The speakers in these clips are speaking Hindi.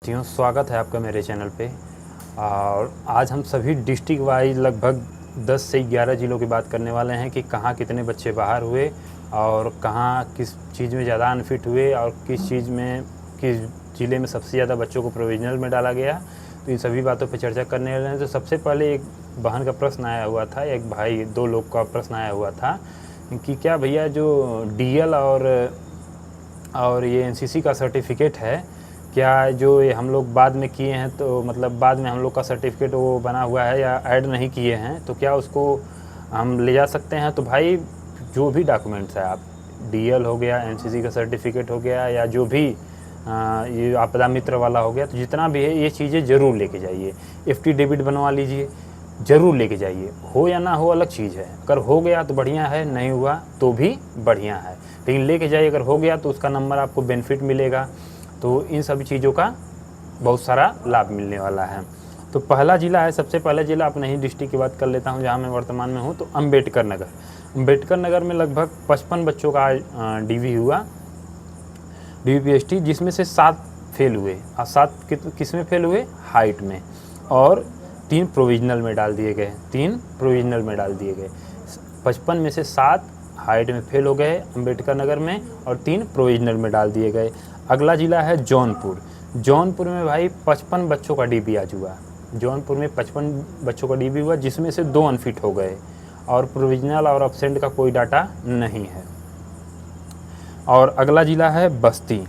साथियों, स्वागत है आपका मेरे चैनल पे। और आज हम सभी डिस्ट्रिक्ट वाइज लगभग 10 से 11 ज़िलों की बात करने वाले हैं कि कहाँ कितने बच्चे बाहर हुए और कहाँ किस चीज़ में ज़्यादा अनफिट हुए और किस चीज़ में किस ज़िले में सबसे ज़्यादा बच्चों को प्रोविजनल में डाला गया। तो इन सभी बातों पर चर्चा करने वाले हैं। तो सबसे पहले एक बहन का प्रश्न आया हुआ था, एक भाई, दो लोग का प्रश्न आया हुआ था कि क्या भैया जो DL और ये NCC का सर्टिफिकेट है, क्या जो ये हम लोग बाद में किए हैं, तो मतलब बाद में हम लोग का सर्टिफिकेट वो बना हुआ है या ऐड नहीं किए हैं, तो क्या उसको हम ले जा सकते हैं? तो भाई जो भी डॉक्यूमेंट्स है, आप DL हो गया, NCC का सर्टिफिकेट हो गया, या जो भी ये आपदा मित्र वाला हो गया, तो जितना भी है ये चीज़ें ज़रूर लेके जाइए। FT डेबिट बनवा लीजिए, ज़रूर लेके जाइए। हो या ना हो अलग चीज़ है, अगर हो गया तो बढ़िया है, नहीं हुआ तो भी बढ़िया है, लेकिन लेके जाइए। अगर हो गया तो उसका नंबर आपको बेनिफिट मिलेगा। तो इन सभी चीज़ों का बहुत सारा लाभ मिलने वाला है। तो पहला ज़िला है, सबसे पहला ज़िला अपने ही डिस्ट्रिक्ट की बात कर लेता हूँ जहाँ मैं वर्तमान में हूँ, तो अम्बेडकर नगर। अम्बेडकर नगर में लगभग 55 बच्चों का DV हुआ, DVPST, जिसमें से 7 फेल हुए। और 7 किस में फेल हुए? हाइट में। और 3 प्रोविजनल में डाल दिए गए, 3 प्रोविजनल में डाल दिए गए। 55 में से 7 हाइट में फेल हो गए अम्बेडकर नगर में, और 3 प्रोविजनल में डाल दिए गए। अगला ज़िला है जौनपुर। जौनपुर में भाई 55 बच्चों का DV आज हुआ। जौनपुर में 55 बच्चों का DV हुआ, जिसमें से 2 अनफिट हो गए, और प्रोविजनल और अब्सेंट का कोई डाटा नहीं है। और अगला ज़िला है बस्ती।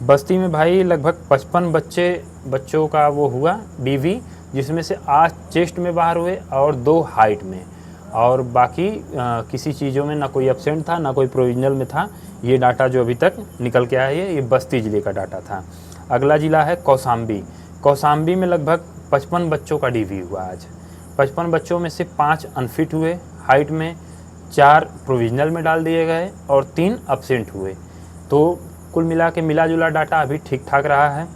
बस्ती में भाई लगभग 55 बच्चों का वो हुआ DV, जिसमें से 8 चेस्ट में बाहर हुए और 2 हाइट में, और बाकी किसी चीज़ों में ना कोई एब्सेंट था ना कोई प्रोविजनल में था। ये डाटा जो अभी तक निकल के आया है, ये बस्ती ज़िले का डाटा था। अगला ज़िला है कौशाम्बी। कौशाम्बी में लगभग 55 बच्चों का DV हुआ आज। 55 बच्चों में से 5 अनफिट हुए हाइट में, 4 प्रोविजनल में डाल दिए गए, और 3 एब्सेंट हुए। तो कुल मिला के मिला जुला डाटा अभी ठीक ठाक रहा है।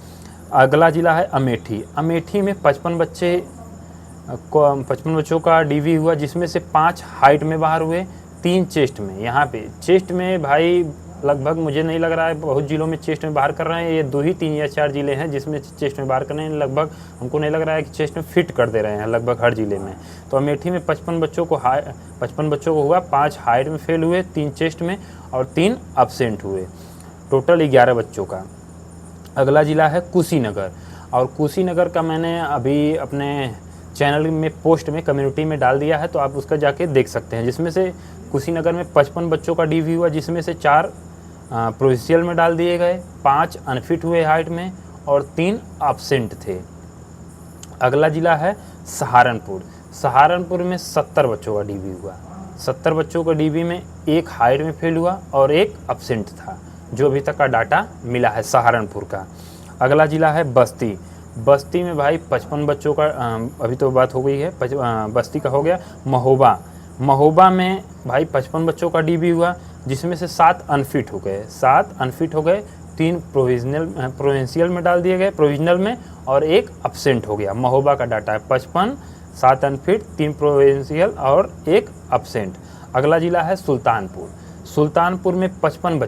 अगला ज़िला है अमेठी। अमेठी में 55 बच्चों का DV हुआ, जिसमें से 5 हाइट में बाहर हुए, 3 चेस्ट में। यहाँ पे चेस्ट में भाई लगभग मुझे नहीं लग रहा है बहुत ज़िलों में चेस्ट में बाहर कर रहे हैं। ये 2 ही 3 या 4 ज़िले हैं जिसमें चेस्ट में बाहर कर रहे हैं। लगभग हमको नहीं लग रहा है कि चेस्ट में फिट कर दे रहे हैं लगभग हर ज़िले में। तो अमेठी में 55 बच्चों को हुआ, 5 हाइट में फेल हुए, 3 चेस्ट में, और 3 एब्सेंट हुए, टोटल 11 बच्चों का। अगला ज़िला है कुशीनगर। और कुशीनगर का मैंने अभी अपने चैनल में पोस्ट में कम्युनिटी में डाल दिया है, तो आप उसका जाके देख सकते हैं। जिसमें से कुशीनगर में 55 बच्चों का DV हुआ, जिसमें से 4 प्रोविंशियल में डाल दिए गए, 5 अनफिट हुए हाइट में, और 3 एब्सेंट थे। अगला ज़िला है सहारनपुर। सहारनपुर में 70 बच्चों का DV हुआ। 70 बच्चों का DV में 1 हाइट में फेल हुआ और 1 एब्सेंट था, जो अभी तक का डाटा मिला है सहारनपुर का। अगला ज़िला है बस्ती। बस्ती में भाई 55 बच्चों का अभी तो बात हो गई है, बस्ती का हो गया। महोबा। महोबा में भाई 55 बच्चों का DV हुआ, जिसमें से 7 अनफिट हो गए, 3 प्रोविंशियल में डाल दिए गए, प्रोविजनल में, और 1 एब्सेंट हो गया। महोबा का डाटा है 55, 7 अनफिट, 3 प्रोविंशियल और 1 एब्सेंट। अगला ज़िला है सुल्तानपुर। सुल्तानपुर में 55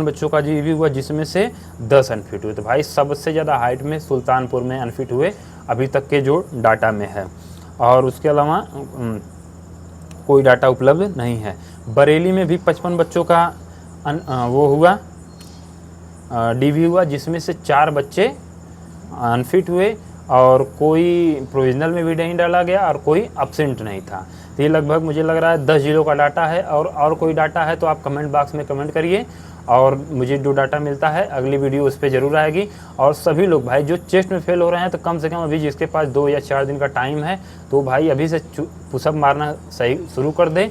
बच्चों का DV हुआ, जिसमें से 10 अनफिट हुए। तो भाई सबसे ज़्यादा हाइट में सुल्तानपुर में अनफिट हुए अभी तक के जो डाटा में है, और उसके अलावा कोई डाटा उपलब्ध नहीं है। बरेली में भी 55 बच्चों का वो हुआ DV हुआ, जिसमें से 4 बच्चे अनफिट हुए, और कोई प्रोविजनल में भी नहीं डाला गया और कोई एब्सेंट नहीं था। तो ये लगभग मुझे लग रहा है 10 ज़िलों का डाटा है। और कोई डाटा है तो आप कमेंट बॉक्स में कमेंट करिए, और मुझे जो डाटा मिलता है अगली वीडियो उस पर ज़रूर आएगी। और सभी लोग भाई जो चेस्ट में फेल हो रहे हैं, तो कम से कम अभी जिसके पास 2 या 4 दिन का टाइम है, तो भाई अभी से पुशअप मारना सही शुरू कर दें,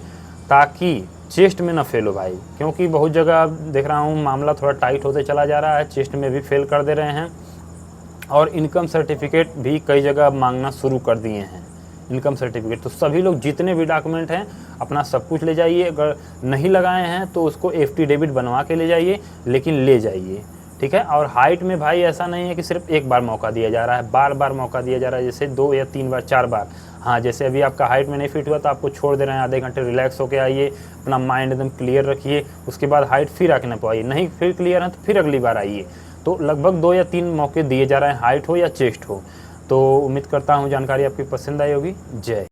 ताकि चेस्ट में ना फेल हो भाई। क्योंकि बहुत जगह देख रहा हूँ मामला थोड़ा टाइट होते चला जा रहा है, चेस्ट में भी फेल कर दे रहे हैं, और इनकम सर्टिफिकेट भी कई जगह मांगना शुरू कर दिए हैं, इनकम सर्टिफिकेट। तो सभी लोग जितने भी डॉक्यूमेंट हैं अपना सब कुछ ले जाइए। अगर नहीं लगाए हैं तो उसको FT डेबिट बनवा के ले जाइए, लेकिन ले जाइए, ठीक है। और हाइट में भाई ऐसा नहीं है कि सिर्फ एक बार मौका दिया जा रहा है, बार बार मौका दिया जा रहा है, जैसे 2 या 3 बार 4 बार। हाँ, जैसे अभी आपका हाइट में नहीं फिट हुआ तो आपको छोड़ दे रहे हैं, आधे घंटे रिलैक्स होकर आइए, अपना माइंड एकदम क्लियर रखिए, उसके बाद हाइट फिर आके ना पाइए, नहीं फिर क्लियर है तो फिर अगली बार आइए। तो लगभग 2 या 3 मौके दिए जा रहे हैं, हाइट हो या चेस्ट हो। तो उम्मीद करता हूँ जानकारी आपकी पसंद आई होगी। जय